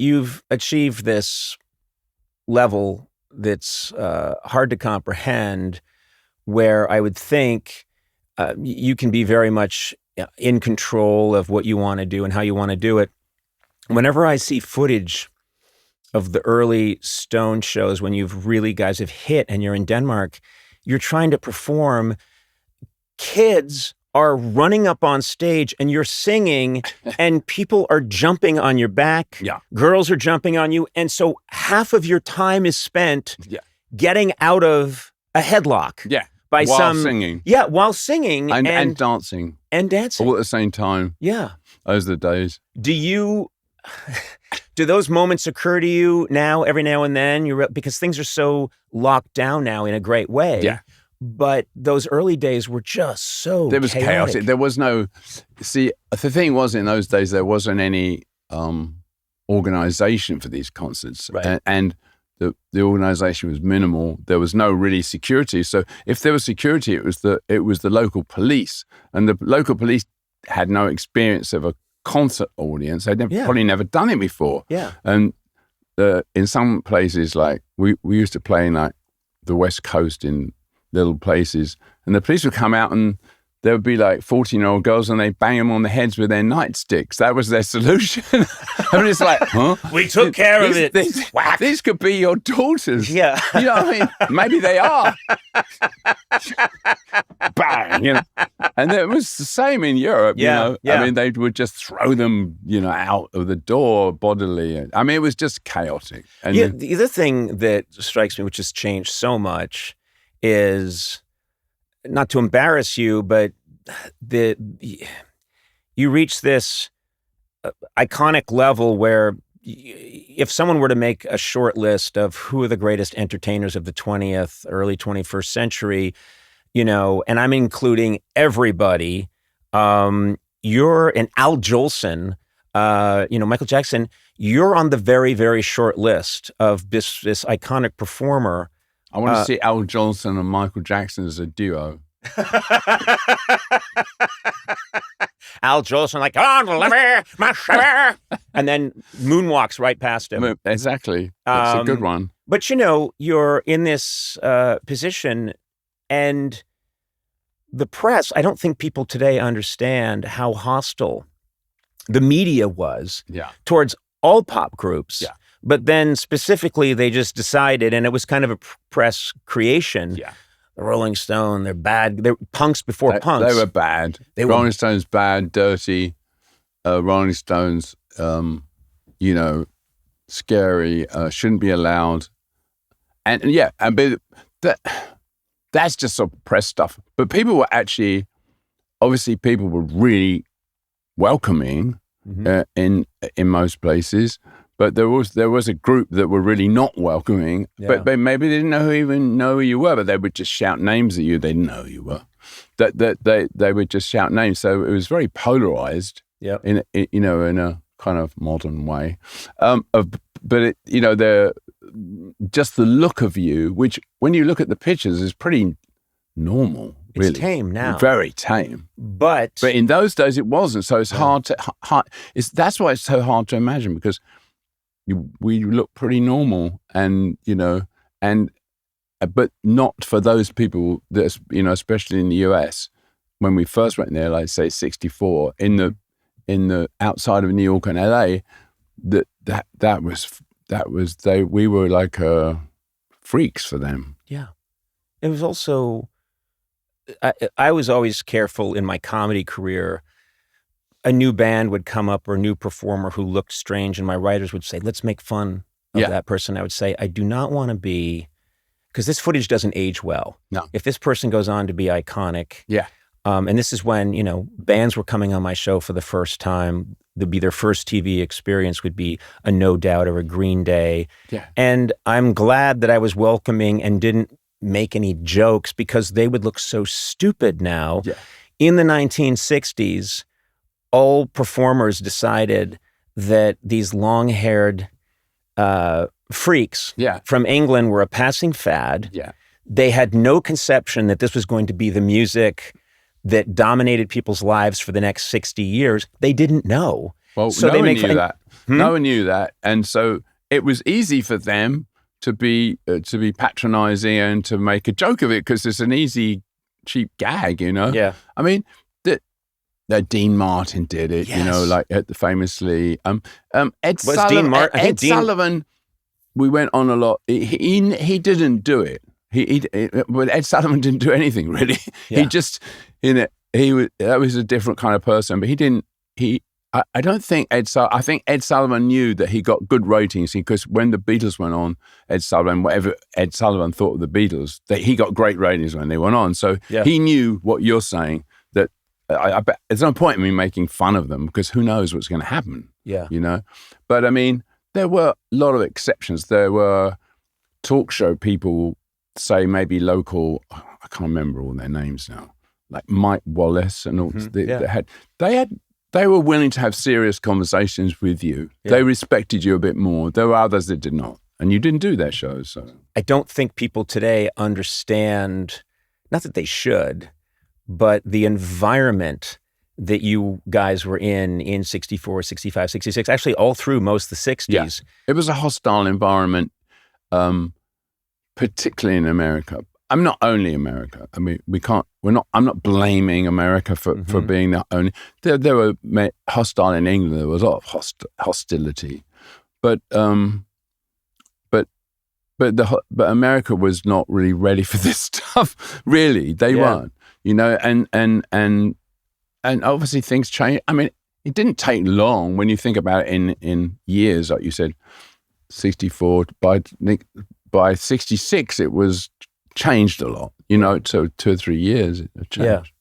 you've achieved this level that's hard to comprehend, where I would think you can be very much in control of what you want to do and how you want to do it. Whenever I see footage of the early Stone shows, when guys have hit and you're in Denmark, you're trying to perform, kids are running up on stage and you're singing and people are jumping on your back. Yeah. Girls are jumping on you. And so half of your time is spent getting out of a headlock. Yeah. While singing. Yeah, while singing. And dancing. And dancing. All at the same time. Yeah. Those are the days. Do those moments occur to you now, every now and then? Because things are so locked down now in a great way. Yeah. But those early days were just so There was chaotic. There was no... See, the thing was, in those days, there wasn't any organization for these concerts. Right. And the organization was minimal. There was no really security. So if there was security, it was the local police. And the local police had no experience of a concert audience. They'd probably never done it before. Yeah. And in some places, like, we used to play in, like, the West Coast in little places, and the police would come out and there would be like 14-year-old girls and they'd bang them on the heads with their nightsticks. That was their solution. I mean, it's like, huh? We took care of it. These could be your daughters. Yeah. You know what I mean? Maybe they are. Bang, you know. And it was the same in Europe, you know. I mean, they would just throw them, out of the door bodily. I mean, it was just chaotic. And the other thing that strikes me, which has changed so much, is, not to embarrass you, but you reach this iconic level where if someone were to make a short list of who are the greatest entertainers of the 20th, early 21st century, and I'm including everybody, you're an Al Jolson, Michael Jackson, you're on the very, very short list of this iconic performer. I want to see Al Jolson and Michael Jackson as a duo. Al Jolson, like, on, deliver my shiver, and then moonwalks right past him. Exactly. That's a good one. But, you're in this position, and the press, I don't think people today understand how hostile the media was towards all pop groups. Yeah. But then specifically, they just decided, and it was kind of a press creation. Yeah. The Rolling Stone, they're bad. They're punks before punks. They were bad. Rolling Stones, bad, dirty. Rolling Stones, scary, shouldn't be allowed. That's just sort of press stuff. But people were actually, obviously people were really welcoming in most places. But there was a group that were really not welcoming, but maybe they didn't even know who you were, but they would just shout names at you. They didn't know who you were. They would just shout names. So it was very polarized in a kind of modern way. But just the look of you, which when you look at the pictures is pretty normal. Really. It's tame now. Very tame. But in those days it wasn't. So it's hard to. That's why it's so hard to imagine, because we look pretty normal, and but not for those people that especially in the US when we first went there, like say '64, in the outside of New York and LA, we were like freaks for them. Yeah, it was also. I was always careful in my comedy career. A new band would come up or a new performer who looked strange, and my writers would say, let's make fun of that person. I would say, I do not want to be, because this footage doesn't age well. No. If this person goes on to be iconic. Yeah. And this is when, bands were coming on my show for the first time. Their first TV experience would be a No Doubt or a Green Day. Yeah. And I'm glad that I was welcoming and didn't make any jokes, because they would look so stupid now. Yeah. In the 1960s, all performers decided that these long-haired freaks from England were a passing fad. Yeah. They had no conception that this was going to be the music that dominated people's lives for the next 60 years. They didn't know. Well, so no one knew that. No one knew that. And so it was easy for them to be patronizing and to make a joke of it because it's an easy, cheap gag, you know? Yeah. I mean, that Dean Martin did it, you know, like famously. Ed Sullivan, we went on a lot. He didn't do it. But Ed Sullivan didn't do anything really. Yeah. He just, that was a different kind of person, but I don't think I think Ed Sullivan knew that he got good ratings because when the Beatles went on, whatever Ed Sullivan thought of the Beatles, that he got great ratings when they went on. So he knew what you're saying, that I bet there's no point in me making fun of them because who knows what's going to happen. Yeah. You know? But I mean, there were a lot of exceptions. There were talk show people, say maybe local, I can't remember all their names now, like Mike Wallace and all. They were willing to have serious conversations with you. Yeah. They respected you a bit more. There were others that did not. And you didn't do their shows. So I don't think people today understand, not that they should, but the environment that you guys were in 64, 65, 66, actually all through most of the 60s. Yeah. It was a hostile environment, particularly in America. I'm not only America. I mean, I'm not blaming America for being the only. There were hostile in England. There was a lot of hostility, but America was not really ready for this stuff. Really, they weren't. You know, and obviously things changed. I mean, it didn't take long when you think about it in years, like you said, 64 by 66, it was changed a lot. You know, so 2 or 3 years it changed.